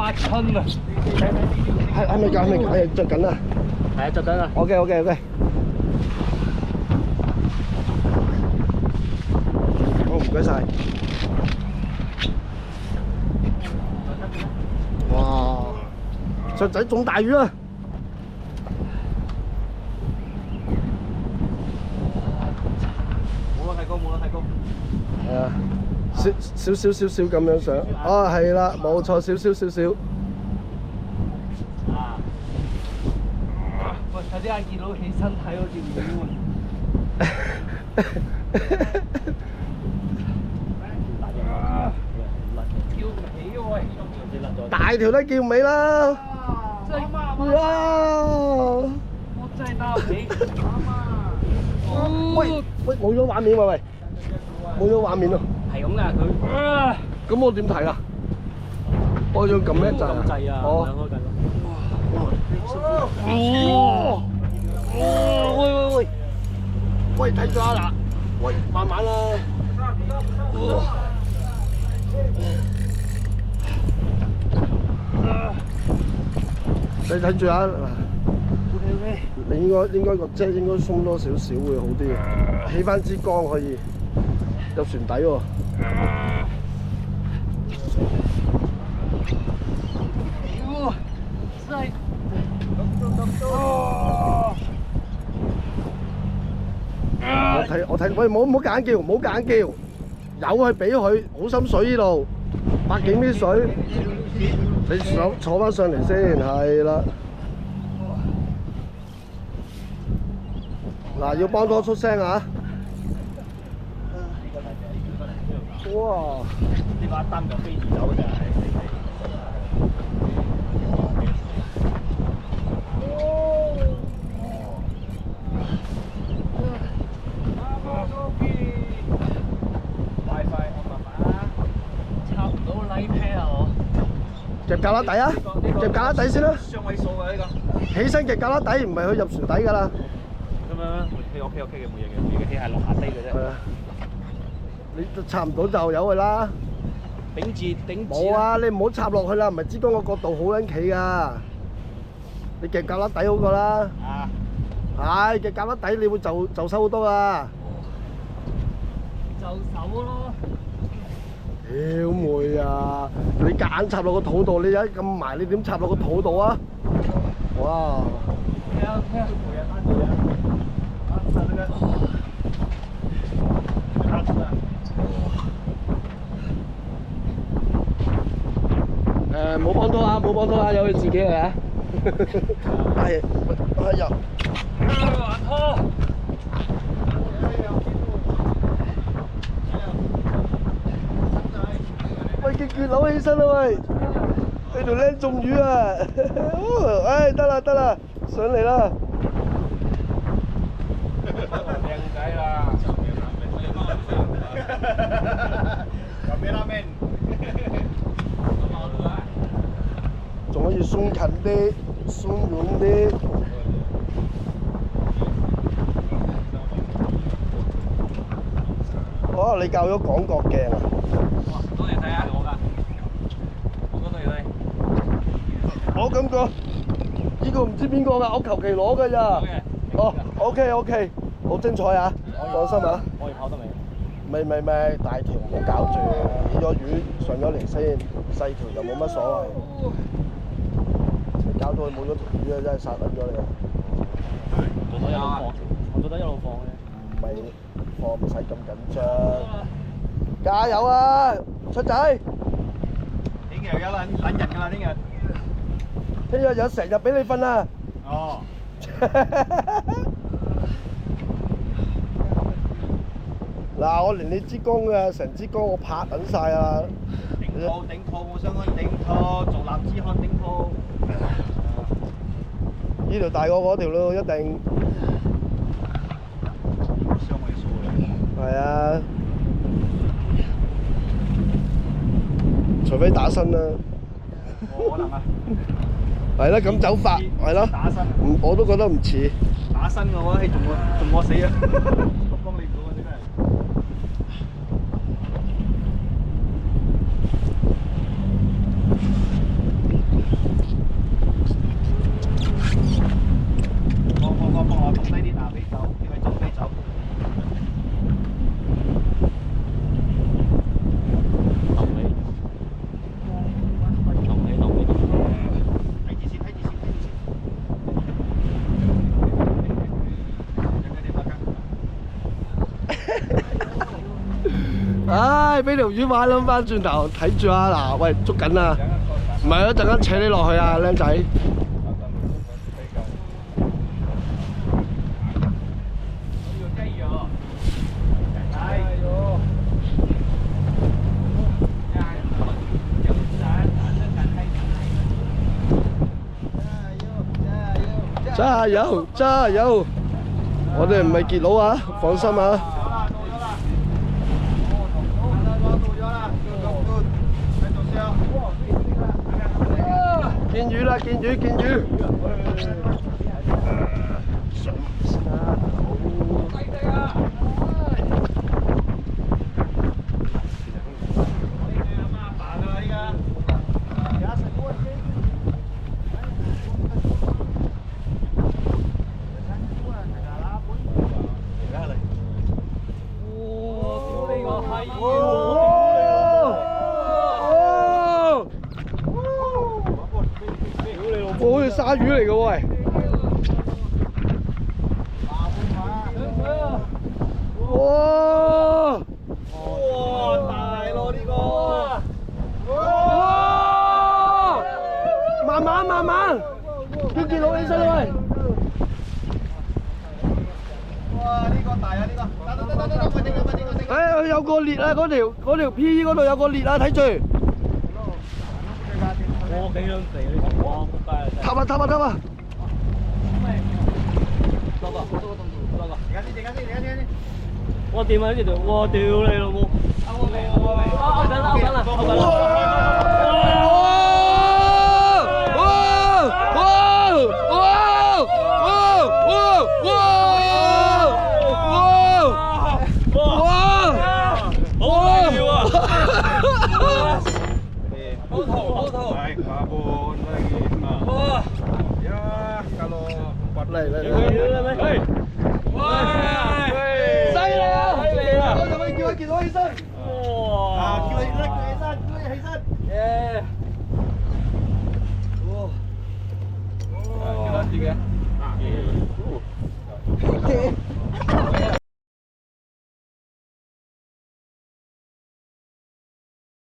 八春啊！係咪㗎？係着緊啊！係啊，着緊啊。OK。好，唔該晒。哇！雀仔中大魚啦！冇啦，太高。係啊，少咁樣上。哦，係啦，冇錯，少。啊！喂，睇啲阿傑佬起身睇嗰條魚叫尾喎，大條都叫尾啦！真係哇！我真係打唔起，喂，冇咗畫面喎，喂，冇咗畫面咯。係咁㗎佢。咁我點睇啊？我要撳一陣咁滯啊！哦，開緊咯。喂，睇住啊嗱，喂，慢慢啦。你睇住啊！你應該個遮應該鬆多少少會好啲嘅，起翻支竿可以入船底喎。真係我睇，喂，唔好夾硬叫，由佢俾佢，好深水呢度，100幾米水，你坐翻上嚟先，係啦。嗱，要幫拖出聲啊！哇！呢把擔就飛住走真係。夾架底啊！夾架底先啦。雙位數㗎呢個。起身夾架底，唔係去入船底㗎啦。咁樣 OK 嘅，冇嘢嘅，起係落下低嘅啫。係啊，你插唔到就由佢啦。頂住。冇啊！你唔好插落去啦，唔係支竿個角度好撚企㗎。你夾架底好過啦。啊。係夾架底，你會就手好多啊。就手咯。屌妹啊！你夾硬插落個肚度，你一咁埋，你點插落個肚度啊？哇！冇幫拖啊，由佢自己嚟啊！係，入。還拖。喂，叫傑佬起身啦喂！你條僆中魚啊！唉，得啦，上嚟啦！靚仔啦！仲可以鬆近啲、鬆軟啲。哦，你教咗廣角鏡啊？多謝睇下我㗎，我嗰度嚟。我感覺呢個唔知邊個㗎，我求其攞㗎咋。哦 ，OK， 好精彩啊！放心啊。可以跑得未？未，大條唔好搞住，起咗魚上咗嚟先，細條就冇乜所謂。你搞到佢冇咗條魚啊，真係殺撚咗你啊！做得一路放，我做得一路放嘅。唔係放唔使咁緊張，加油啊，出仔！聽日有撚人㗎啦，聽日。聽日有成日俾你瞓啊！哦。嗱，我連你支竿啊，成支竿我拍緊晒啊！頂套，我想講頂套，做男子漢頂套。呢條大過嗰條咯，一定。雙位數嘅。係啊，除非打身啦。冇可能啊！係啦，咁走法係咯。打身。我都覺得唔似。打身嘅話，仲我死啊！幫你唔到啊！真係。唉，俾條魚玩撚翻轉頭，睇住啊嗱，喂捉緊啊！唔係一陣間扯你落去啊，僆仔！加油加油！我哋唔係傑佬啊，放心啊！見魚啦，見魚見魚！好似鯊魚嚟嘅喎，哇！哇！大咯呢個！哇！慢慢慢慢，叫傑佬起身啦喂！哇！呢個大啊呢個！得！哎，有個裂啊！嗰條 P 嗰度有個裂啊！睇住。我幾兩肥你同我仆街啊！揼啊揼啊揼啊！多個，而家先，我掂啊呢條，我屌你老母！勾緊啦！嚟！哇！犀利啊！我仲可以叫佢傑佬起身。哇！叫佢